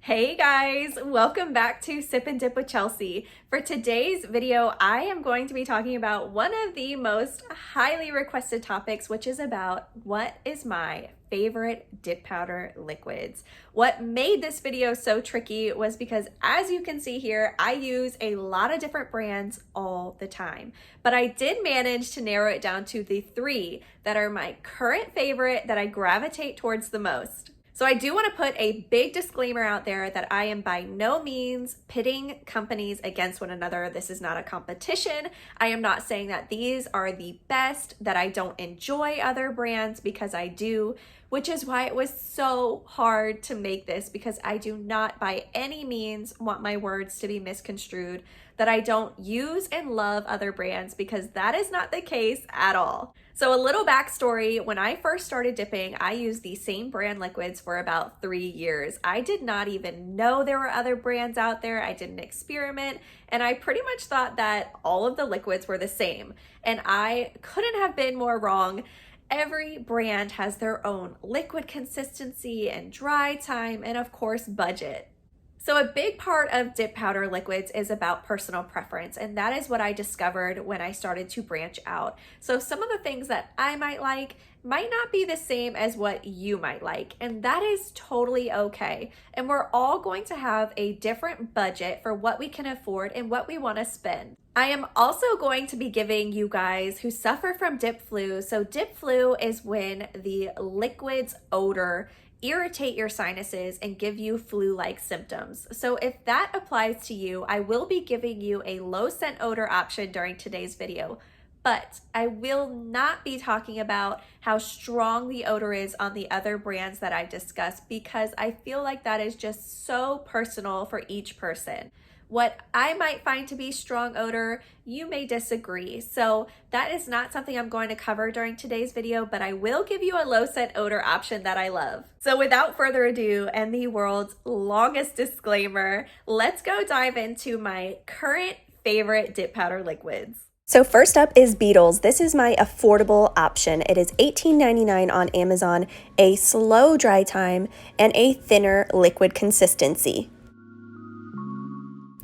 Hey guys, welcome back to Sip and Dip with Chelsea. For today's video, I am going to be talking about one of the most highly requested topics, which is about what is my favorite dip powder liquids. What made this video so tricky was because, as you can see here, I use a lot of different brands all the time, but I did manage to narrow it down to the three that are my current favorite that I gravitate towards the most. So I do want to put a big disclaimer out there that I am by no means pitting companies against one another. This is not a competition. I am not saying that these are the best, that I don't enjoy other brands, because I do, which is why it was so hard to make this, because I do not by any means want my words to be misconstrued, that I don't use and love other brands, because that is not the case at all. So a little backstory, when I first started dipping, I used the same brand liquids for about 3 years. I did not even know there were other brands out there. I didn't experiment, and I pretty much thought that all of the liquids were the same. And I couldn't have been more wrong. Every brand has their own liquid consistency and dry time, and of course, budget. So a big part of dip powder liquids is about personal preference, and that is what I discovered when I started to branch out. So some of the things that I might like might not be the same as what you might like, and that is totally okay. And we're all going to have a different budget for what we can afford and what we want to spend. I am also going to be giving you guys who suffer from dip flu. So dip flu is when the liquid's odor irritate your sinuses and give you flu-like symptoms. So if that applies to you, I will be giving you a low scent odor option during today's video, but I will not be talking about how strong the odor is on the other brands that I discussed, because I feel like that is just so personal for each person. What I might find to be strong odor, you may disagree. So that is not something I'm going to cover during today's video, but I will give you a low scent odor option that I love. So without further ado, and the world's longest disclaimer, let's go dive into my current favorite dip powder liquids. So first up is Beetles. This is my affordable option. It is $18.99 on Amazon, a slow dry time, and a thinner liquid consistency.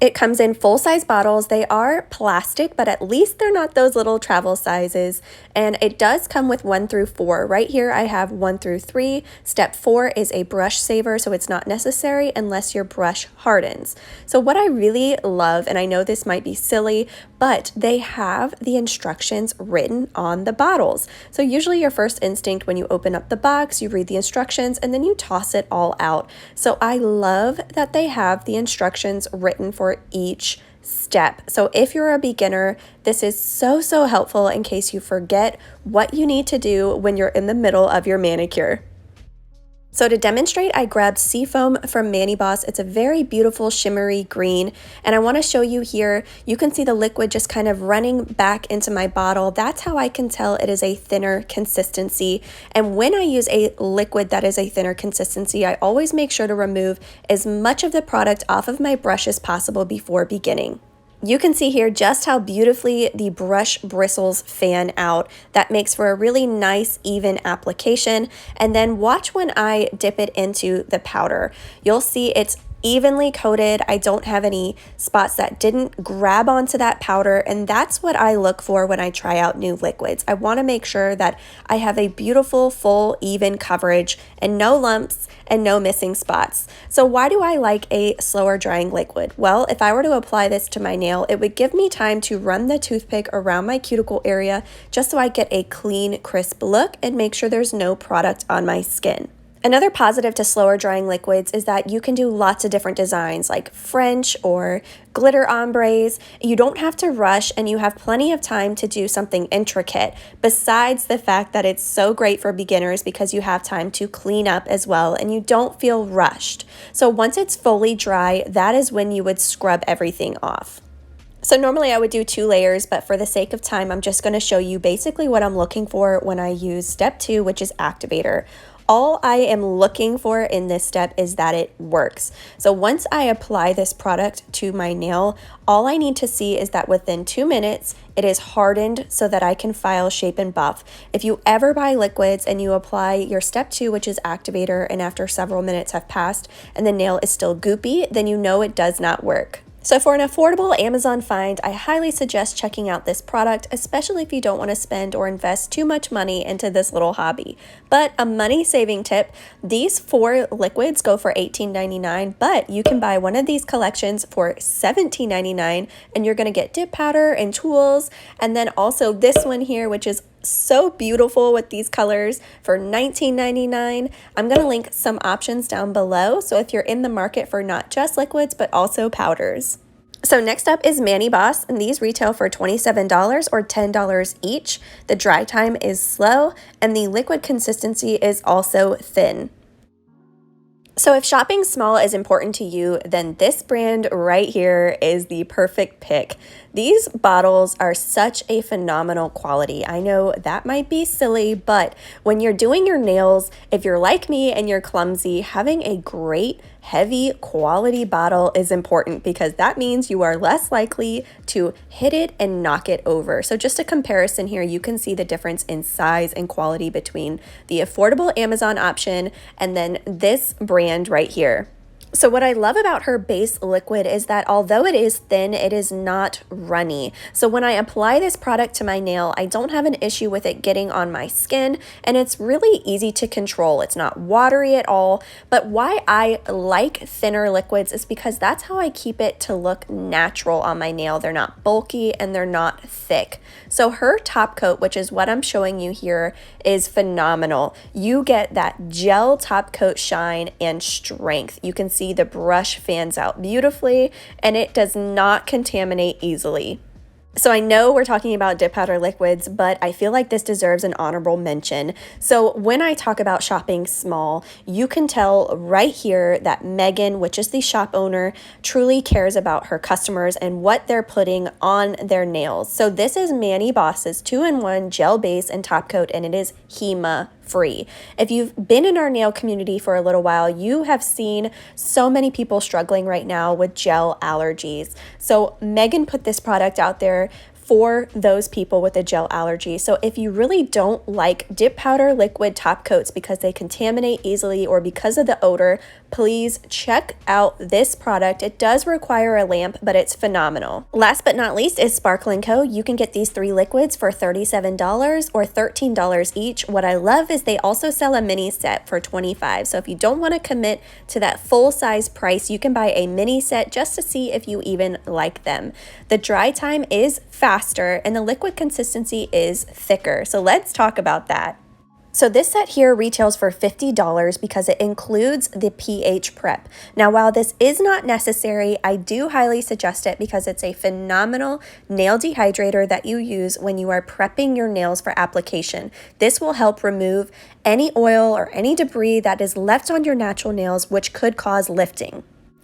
It comes in full-size bottles. They are plastic, but at least they're not those little travel sizes. And it does come with 1 through 4. Right here I have 1 through 3. Step 4 is a brush saver, so it's not necessary unless your brush hardens. So what I really love, and I know this might be silly, but they have the instructions written on the bottles. So usually your first instinct when you open up the box, you read the instructions and then you toss it all out. So I love that they have the instructions written for each step. So if you're a beginner, this is so helpful in case you forget what you need to do when you're in the middle of your manicure. So to demonstrate, I grabbed Seafoam from Maniboss. It's a very beautiful shimmery green, and I want to show you here, you can see the liquid just kind of running back into my bottle. That's how I can tell it is a thinner consistency. And when I use a liquid that is a thinner consistency, I always make sure to remove as much of the product off of my brush as possible before beginning. You can see here just how beautifully the brush bristles fan out. That makes for a really nice, even application. And then watch when I dip it into the powder. You'll see it's evenly coated. I don't have any spots that didn't grab onto that powder, and that's what I look for when I try out new liquids. I want to make sure that I have a beautiful, full, even coverage and no lumps and no missing spots. So why do I like a slower drying liquid? Well, if I were to apply this to my nail, it would give me time to run the toothpick around my cuticle area just so I get a clean, crisp look and make sure there's no product on my skin. Another positive to slower drying liquids is that you can do lots of different designs like French or glitter ombres. You don't have to rush, and you have plenty of time to do something intricate, besides the fact that it's so great for beginners because you have time to clean up as well and you don't feel rushed. So once it's fully dry, that is when you would scrub everything off. So normally I would do 2 layers, but for the sake of time, I'm just going to show you basically what I'm looking for when I use step 2, which is activator. All I am looking for in this step is that it works. So once I apply this product to my nail, all I need to see is that within 2 minutes, it is hardened so that I can file, shape, and buff. If you ever buy liquids and you apply your step 2, which is activator, and after several minutes have passed and the nail is still goopy, then you know it does not work. So for an affordable Amazon find, I highly suggest checking out this product, especially if you don't want to spend or invest too much money into this little hobby. But a money-saving tip, these 4 liquids go for $18.99, but you can buy one of these collections for $17.99, and you're going to get dip powder and tools, and then also this one here, which is so beautiful with these colors, for $19.99. I'm going to link some options down below, so if you're in the market for not just liquids but also powders. So next up is Maniboss, and these retail for $27 or $10 each. The dry time is slow and the liquid consistency is also thin. So if shopping small is important to you, then this brand right here is the perfect pick. These bottles are such a phenomenal quality. I know that might be silly, but when you're doing your nails, if you're like me and you're clumsy, having a great heavy quality bottle is important because that means you are less likely to hit it and knock it over. So just a comparison here, you can see the difference in size and quality between the affordable Amazon option and then this brand right here. So what I love about her base liquid is that although it is thin, it is not runny. So when I apply this product to my nail, I don't have an issue with it getting on my skin, and it's really easy to control. It's not watery at all, but why I like thinner liquids is because that's how I keep it to look natural on my nail. They're not bulky and they're not thick. So her top coat, which is what I'm showing you here, is phenomenal. You get that gel top coat shine and strength. You can see the brush fans out beautifully and it does not contaminate easily. So I know we're talking about dip powder liquids, but I feel like this deserves an honorable mention. So when I talk about shopping small, you can tell right here that Megan, which is the shop owner, truly cares about her customers and what they're putting on their nails. So this is Maniboss's 2-in-1 gel base and top coat, and it is HEMA free. If you've been in our nail community for a little while, you have seen so many people struggling right now with gel allergies. So Megan put this product out there for those people with a gel allergy. So if you really don't like dip powder liquid top coats because they contaminate easily or because of the odor, please check out this product. It does require a lamp, but it's phenomenal. Last but not least is Sparkle & Co. You can get these 3 liquids for $37 or $13 each. What I love is they also sell a mini set for $25. So if you don't want to commit to that full size price, you can buy a mini set just to see if you even like them. The dry time is faster and the liquid consistency is thicker. So let's talk about that. So this set here retails for $50 because it includes the pH prep. Now, while this is not necessary, I do highly suggest it because it's a phenomenal nail dehydrator that you use when you are prepping your nails for application. This will help remove any oil or any debris that is left on your natural nails, which could cause lifting.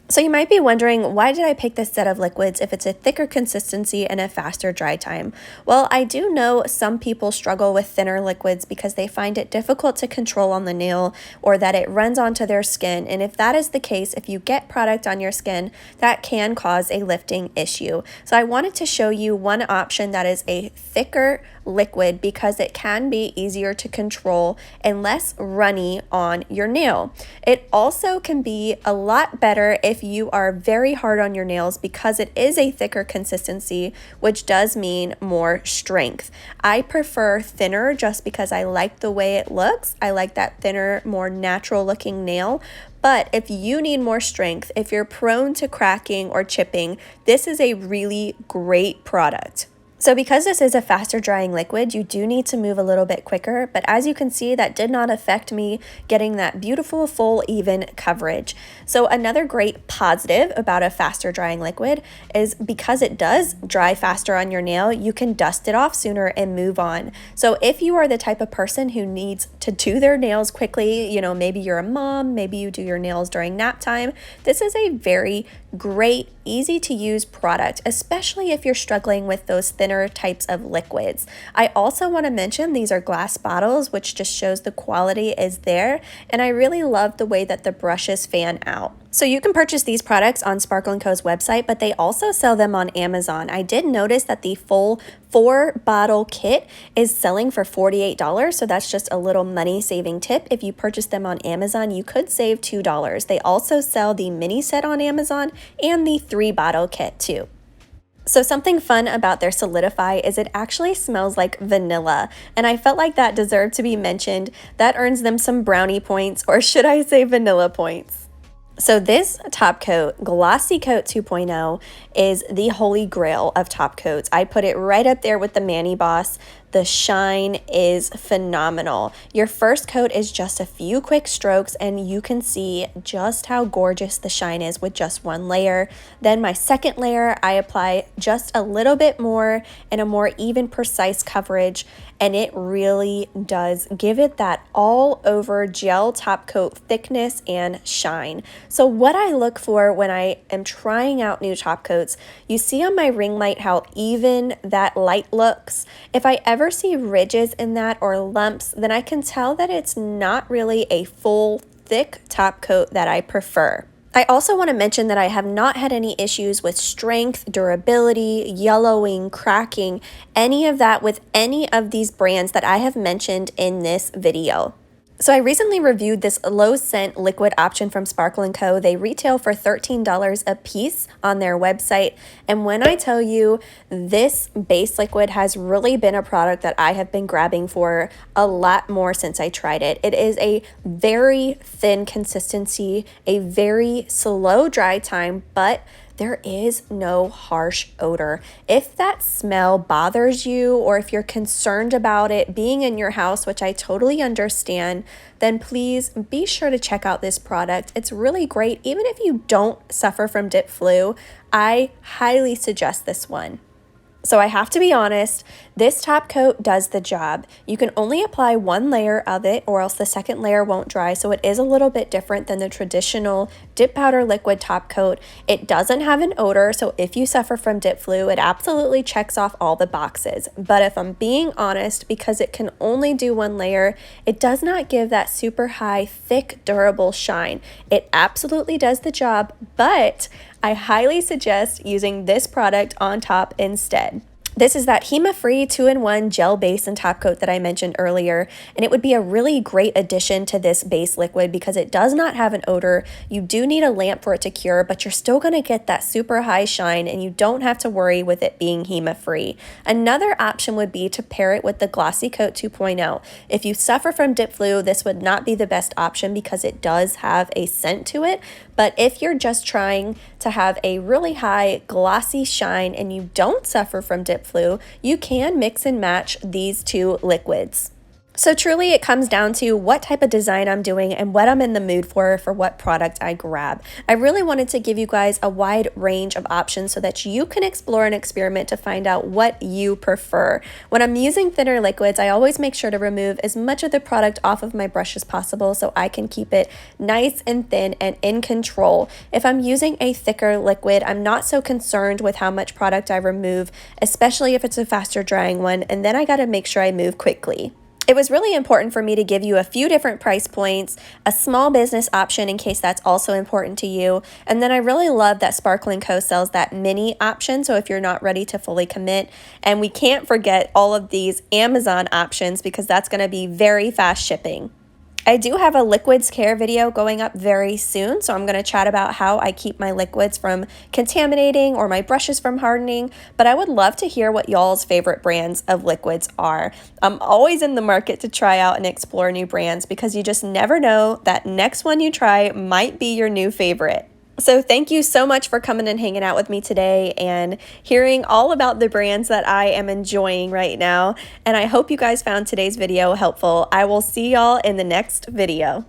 So you might be wondering, why did I pick this set of liquids if it's a thicker consistency and a faster dry time? Well, I do know some people struggle with thinner liquids because they find it difficult to control on the nail or that it runs onto their skin. And if that is the case, if you get product on your skin, that can cause a lifting issue. So I wanted to show you one option that is a thicker liquid because it can be easier to control and less runny on your nail. It also can be a lot better if you are very hard on your nails because it is a thicker consistency, which does mean more strength. I prefer thinner just because I like the way it looks. I like that thinner, more natural looking nail. But if you need more strength, if you're prone to cracking or chipping, this is a really great product. So because this is a faster drying liquid, you do need to move a little bit quicker, but as you can see, that did not affect me getting that beautiful, full, even coverage. So another great positive about a faster drying liquid is because it does dry faster on your nail, you can dust it off sooner and move on. So if you are the type of person who needs to do their nails quickly, maybe you're a mom, maybe you do your nails during nap time, this is a very great easy to use product, especially if you're struggling with those thinner types of liquids. I also want to mention these are glass bottles, which just shows the quality is there, and I really love the way that the brushes fan out. So you can purchase these products on Sparkle & Co.'s website, but they also sell them on Amazon. I did notice that the full 4-bottle kit is selling for $48, so that's just a little money-saving tip. If you purchase them on Amazon, you could save $2. They also sell the mini set on Amazon and the 3-bottle kit too. So something fun about their Solidify is it actually smells like vanilla, and I felt like that deserved to be mentioned. That earns them some brownie points, or should I say vanilla points. So this top coat, Glossy Coat 2.0, is the holy grail of top coats. I put it right up there with the Maniboss. The shine is phenomenal. Your first coat is just a few quick strokes and you can see just how gorgeous the shine is with just one layer. Then my second layer, I apply just a little bit more and a more even precise coverage, and it really does give it that all over gel top coat thickness and shine. So what I look for when I am trying out new top coats, you see on my ring light how even that light looks. If I ever see ridges in that or lumps, then I can tell that it's not really a full thick top coat that I prefer. I also want to mention that I have not had any issues with strength, durability, yellowing, cracking, any of that with any of these brands that I have mentioned in this video. So I recently reviewed this low scent liquid option from Sparkle & Co. They retail for $13 a piece on their website. And when I tell you this base liquid has really been a product that I have been grabbing for a lot more since I tried it. It is a very thin consistency, a very slow dry time, but there is no harsh odor. If that smell bothers you or if you're concerned about it being in your house, which I totally understand, then please be sure to check out this product. It's really great. Even if you don't suffer from dip flu, I highly suggest this one. So I have to be honest, this top coat does the job. You can only apply one layer of it or else the second layer won't dry, so it is a little bit different than the traditional dip powder liquid top coat. It doesn't have an odor, so if you suffer from dip flu, it absolutely checks off all the boxes. But if I'm being honest, because it can only do one layer, it does not give that super high, thick, durable shine. It absolutely does the job, but I highly suggest using this product on top instead. This is that HEMA-free 2-in-1 gel base and top coat that I mentioned earlier, and it would be a really great addition to this base liquid because it does not have an odor. You do need a lamp for it to cure, but you're still going to get that super high shine and you don't have to worry with it being HEMA-free. Another option would be to pair it with the Glossy Coat 2.0. If you suffer from dip flu, this would not be the best option because it does have a scent to it, but if you're just trying to have a really high glossy shine and you don't suffer from dip flu, you can mix and match these two liquids. So truly it comes down to what type of design I'm doing and what I'm in the mood for what product I grab. I really wanted to give you guys a wide range of options so that you can explore and experiment to find out what you prefer. When I'm using thinner liquids, I always make sure to remove as much of the product off of my brush as possible so I can keep it nice and thin and in control. If I'm using a thicker liquid, I'm not so concerned with how much product I remove, especially if it's a faster drying one, and then I gotta make sure I move quickly. It was really important for me to give you a few different price points, a small business option in case that's also important to you, and then I really love that Sparkle & Co. sells that mini option, so if you're not ready to fully commit, and we can't forget all of these Amazon options because that's going to be very fast shipping. I do have a liquids care video going up very soon, so I'm going to chat about how I keep my liquids from contaminating or my brushes from hardening, but I would love to hear what y'all's favorite brands of liquids are. I'm always in the market to try out and explore new brands because you just never know, that next one you try might be your new favorite. So thank you so much for coming and hanging out with me today and hearing all about the brands that I am enjoying right now. And I hope you guys found today's video helpful. I will see y'all in the next video.